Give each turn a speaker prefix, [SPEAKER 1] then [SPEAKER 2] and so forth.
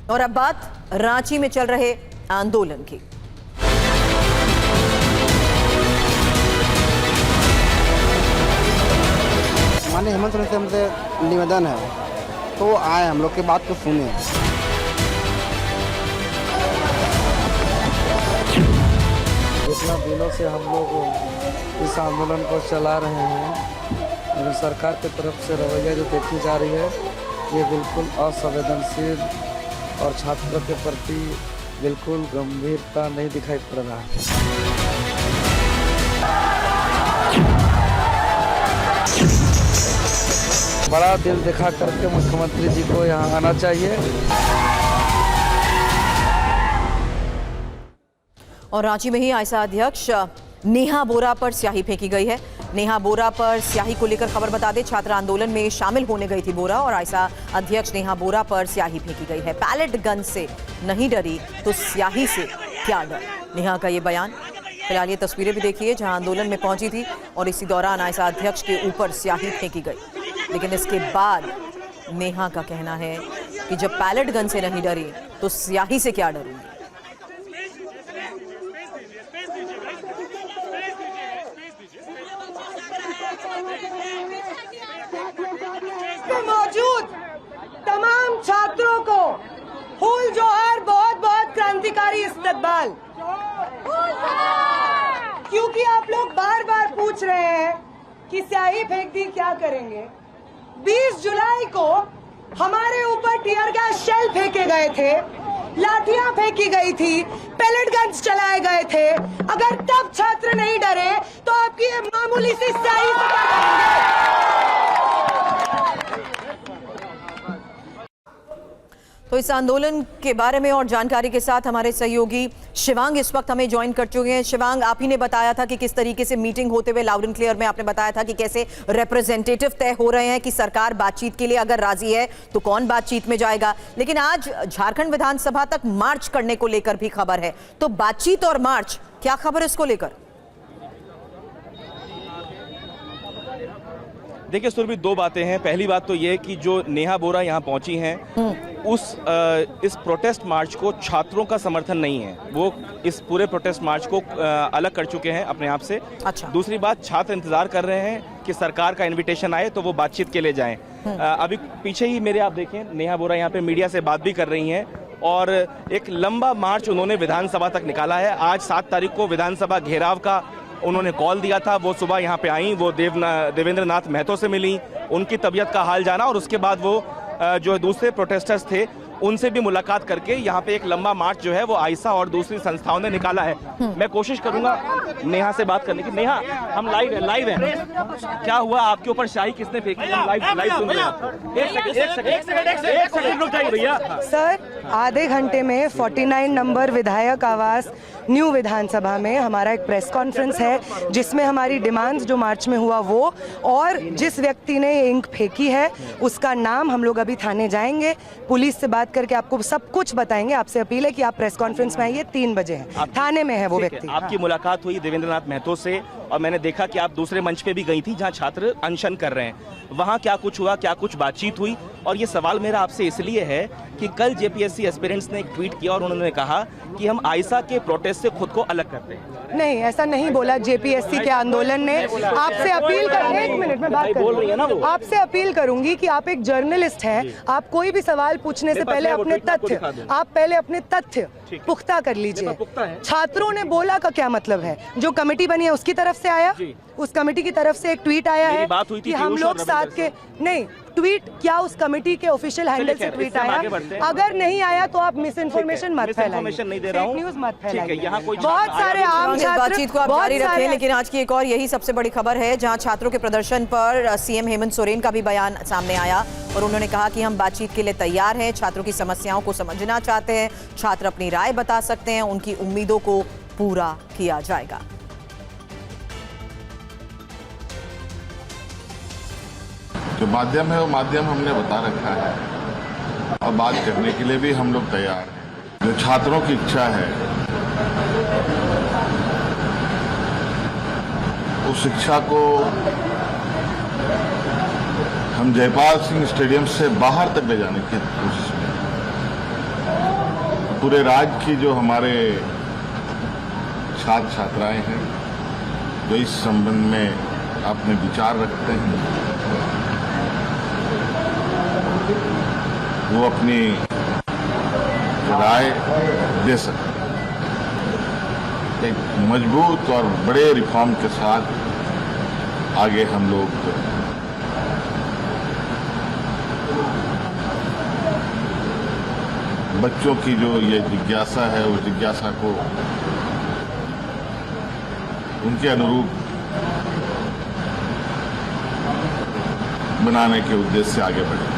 [SPEAKER 1] और अब बात रांची में चल रहे आंदोलन की।
[SPEAKER 2] माननीय हेमंत सोरेन से हमसे निवेदन है तो आए हम लोग की बात को सुने।
[SPEAKER 3] इतना दिनों से हम लोग इस आंदोलन को चला रहे हैं और सरकार की तरफ से रवैया जो देखी जा रही है ये बिल्कुल असंवेदनशील और छात्रों के प्रति बिल्कुल गंभीरता नहीं दिखाई पड़ रहा है। बड़ा दिल दिखा करके मुख्यमंत्री जी को यहाँ आना चाहिए।
[SPEAKER 1] और रांची में ही आयसा अध्यक्ष नेहा बोरा पर स्याही फेंकी गई है। नेहा बोरा पर स्याही को लेकर खबर बता दें, छात्र आंदोलन में शामिल होने गई थी बोरा और आयसा अध्यक्ष नेहा बोरा पर स्याही फेंकी गई है। पैलेट गन से नहीं डरी तो स्याही से क्या डर, नेहा का ये बयान। फिलहाल ये तस्वीरें भी देखिए जहां आंदोलन में पहुंची थी और इसी दौरान आयसा अध्यक्ष के ऊपर स्याही फेंकी गई। लेकिन इसके बाद नेहा का कहना है कि जब पैलेट गन से नहीं डरी तो स्याही से क्या डरूंगी।
[SPEAKER 4] मौजूद तमाम छात्रों को फूल जोहार, बहुत बहुत क्रांतिकारी इस्तकबाल। क्योंकि आप लोग बार बार पूछ रहे हैं कि स्याही फेंक दी क्या करेंगे। 20 जुलाई को हमारे ऊपर टीयर गैस शेल फेंके गए थे, लाठियां फेंकी गई थी, पैलेट गन्स चलाए गए थे। अगर तब छात्र नहीं डरे तो आपकी ये मामूली सी स्याही से क्या करेंगे।
[SPEAKER 1] तो इस आंदोलन के बारे में और जानकारी के साथ हमारे सहयोगी शिवांग इस वक्त हमें ज्वाइन कर चुके हैं। शिवांग, आप ही ने बताया था कि किस तरीके से मीटिंग होते हुए लाउड एंड क्लियर में आपने बताया था कि कैसे रिप्रेजेंटेटिव तय हो रहे हैं कि सरकार बातचीत के लिए अगर राजी है तो कौन बातचीत में जाएगा। लेकिन आज झारखंड विधानसभा तक मार्च करने को लेकर भी खबर है, तो बातचीत और मार्च, क्या खबर इसको लेकर?
[SPEAKER 5] देखिए सुरभि, दो बातें हैं। पहली बात तो ये कि जो नेहा बोरा यहाँ पहुंची हैं इस प्रोटेस्ट मार्च को छात्रों का समर्थन नहीं है। वो इस पूरे प्रोटेस्ट मार्च को अलग कर चुके हैं अपने आप से।
[SPEAKER 1] अच्छा।
[SPEAKER 5] दूसरी बात, छात्र इंतजार कर रहे हैं कि सरकार का इनविटेशन आए तो वो बातचीत के लिए जाएं। अभी पीछे ही मेरे आप देखें, नेहा बोरा यहाँ पे मीडिया से बात भी कर रही हैं और एक लंबा मार्च उन्होंने विधानसभा तक निकाला है। आज 7 तारीख को विधानसभा घेराव का उन्होंने कॉल दिया था। वो सुबह यहाँ पे आई, वो देवेंद्र नाथ महतो से मिली, उनकी तबीयत का हाल जाना और उसके बाद वो जो दूसरे प्रोटेस्टर्स थे उनसे भी मुलाकात करके यहाँ पे एक लंबा मार्च जो है वो आयसा और दूसरी संस्थाओं ने निकाला है। मैं कोशिश करूंगा नेहा से बात करने की। नेहा, हम लाइव हैं। क्या हुआ, आपके ऊपर शाही किसने फेंकी? हम लाइव सुन रहे हैं। एक सेकंड रुक जाइए भैया।
[SPEAKER 4] सर, आधे घंटे में 49 नंबर विधायक आवास न्यू विधानसभा में हमारा एक प्रेस कॉन्फ्रेंस है जिसमें हमारी डिमांड्स जो मार्च में हुआ वो और जिस व्यक्ति ने ये इंक फेंकी है उसका नाम, हम लोग अभी थाने जाएंगे, पुलिस से बात करके आपको सब कुछ बताएंगे। आपसे अपील है कि आप प्रेस कॉन्फ्रेंस में आइए, 3 बजे है, थाने में है वो व्यक्ति।
[SPEAKER 5] आपकी मुलाकात हुई देवेंद्र नाथ महतो से और मैंने देखा कि आप दूसरे मंच पे भी गई थी जहां छात्र अनशन कर रहे हैं। वहां क्या कुछ हुआ, क्या कुछ बातचीत हुई? और ये सवाल मेरा आपसे इसलिए है कि कल जेपीएससी एस्पिरेंट्स ने एक ट्वीट किया और उन्होंने कहा कि हम आयसा के प्रोटेस्ट से खुद को अलग करते हैं।
[SPEAKER 4] नहीं, ऐसा नहीं बोला। जेपीएससी के आंदोलन ने आपसे अपील कर, एक मिनट में बात बोल रही है ना वो। आपसे अपील करूंगी कि आप एक जर्नलिस्ट हैं, आप कोई भी सवाल पूछने से पहले अपने तथ्य पुख्ता कर लीजिए। छात्रों ने बोला का क्या मतलब है? जो कमेटी बनी है उसकी तरफ से आया, उस कमेटी की तरफ से एक ट्वीट आया है कि हम लोग साथ के नहीं। ट्वीट क्या उस कमेटी के ऑफिशियल हैंडल से ट्वीट आया? अगर नहीं आया तो आप मिस इन्फॉर्मेशन मत फैलाइए, फेक न्यूज मत फैलाइए। बहुत सारे आम छात्र
[SPEAKER 1] बातचीत को आप जारी रखें, लेकिन आज की एक और यही सबसे बड़ी खबर है जहां छात्रों के प्रदर्शन पर सीएम हेमंत सोरेन का भी बयान सामने आया और उन्होंने कहा कि हम बातचीत के लिए तैयार हैं, छात्रों की समस्याओं को समझना चाहते हैं, छात्र अपनी राय बता सकते हैं, उनकी उम्मीदों को पूरा किया जाएगा।
[SPEAKER 6] जो माध्यम है वो माध्यम हमने बता रखा है और बात करने के लिए भी हम लोग तैयार हैं। जो छात्रों की इच्छा है उस इच्छा को हम जयपाल सिंह स्टेडियम से बाहर तक ले जाने की कोशिश में। पूरे राज्य की जो हमारे छात्र छात्राएं हैं जो इस संबंध में अपने विचार रखते हैं, वो अपनी राय दे सकते हैं। एक मजबूत और बड़े रिफॉर्म के साथ आगे हम लोग बच्चों की जो ये जिज्ञासा है, उस जिज्ञासा को उनके अनुरूप बनाने के उद्देश्य से आगे बढ़े।